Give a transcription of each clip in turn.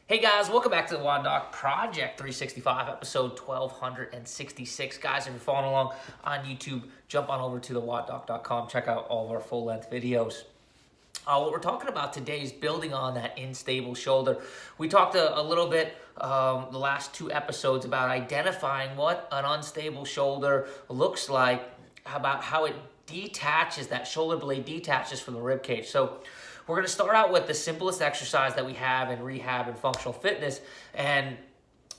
Hey guys, welcome back to the WODdoc Project 365, episode 1266. Guys, if you're following along on YouTube, jump on over to the WODdoc.com, check out all of our full-length videos. What we're talking about today is building on that unstable shoulder. We talked a little bit the last two episodes about identifying what an unstable shoulder looks like, about how it detaches, that shoulder blade detaches from the rib cage. So we're going to start out with the simplest exercise that we have in rehab and functional fitness, and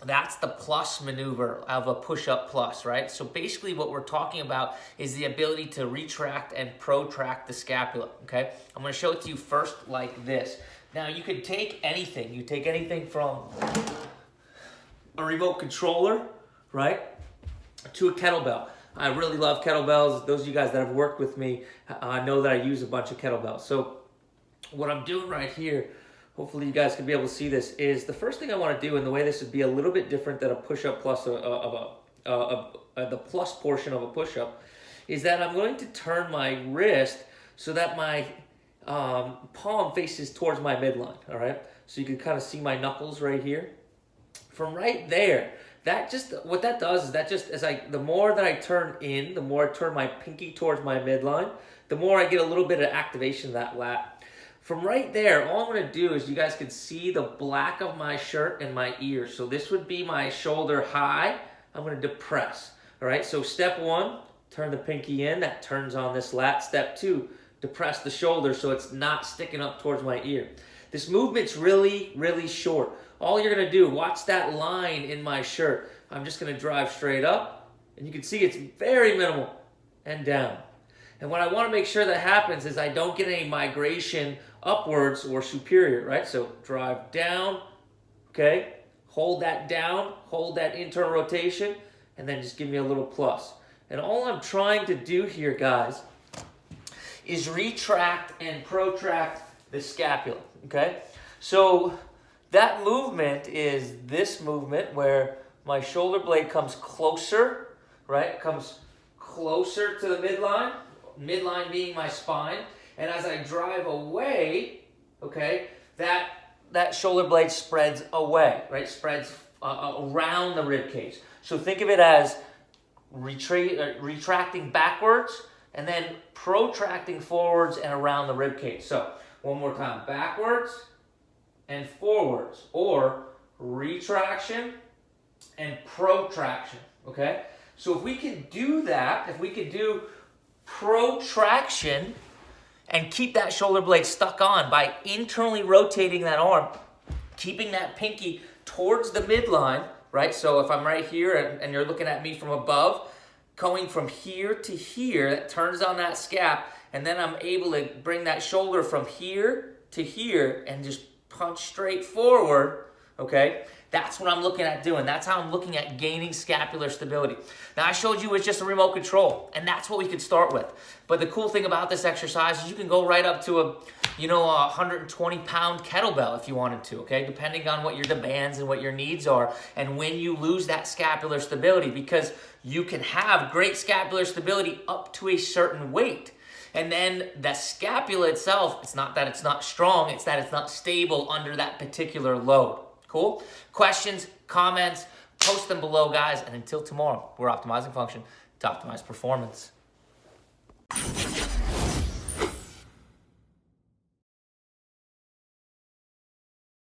that's the plus maneuver of a push-up plus, right? So basically what we're talking about is the ability to retract and protract the scapula, okay? I'm going to show it to you first like this. Now you can take anything. You take anything from a remote controller, right, to a kettlebell. I really love kettlebells. Those of you guys that have worked with me know that I use a bunch of kettlebells. So what I'm doing right here, hopefully you guys can be able to see this, is the first thing I want to do, and the way this would be a little bit different than a push-up plus the plus portion of a push-up, is that I'm going to turn my wrist so that my palm faces towards my midline, all right? So you can kind of see my knuckles right here. From right there, what that does is that just the more that I turn in, the more I turn my pinky towards my midline, the more I get a little bit of activation of that lat. From right there, all I'm going to do is you guys can see the black of my shirt and my ears. So this would be my shoulder high. I'm going to depress. All right, so step one, turn the pinky in. That turns on this lat. Step two, depress the shoulder so it's not sticking up towards my ear. This movement's really, really short. All you're going to do, watch that line in my shirt. I'm just going to drive straight up, and you can see it's very minimal, and down. And what I want to make sure that happens is I don't get any migration upwards or superior, right? So drive down, okay? Hold that down, hold that internal rotation, and then just give me a little plus. And all I'm trying to do here, guys, is retract and protract the scapula, okay? So that movement is this movement where my shoulder blade comes closer, right? Comes closer to the midline being my spine, and as I drive away, okay, that shoulder blade spreads away, right? Spreads around the rib cage. So think of it as retracting backwards and then protracting forwards and around the rib cage. So one more time, backwards and forwards, or retraction and protraction, okay? So if we can do that, if we could do protraction and keep that shoulder blade stuck on by internally rotating that arm, keeping that pinky towards the midline, right? So if I'm right here and you're looking at me from above, going from here to here, that turns on that scap, and then I'm able to bring that shoulder from here to here and just punch straight forward, okay? That's what I'm looking at doing. That's how I'm looking at gaining scapular stability. Now, I showed you it's just a remote control, and that's what we could start with. But the cool thing about this exercise is you can go right up to a 120-pound kettlebell if you wanted to, okay? Depending on what your demands and what your needs are, and when you lose that scapular stability, because you can have great scapular stability up to a certain weight. And then the scapula itself, it's not that it's not strong, it's that it's not stable under that particular load. Cool? Questions, comments, post them below, guys. And until tomorrow, we're optimizing function to optimize performance.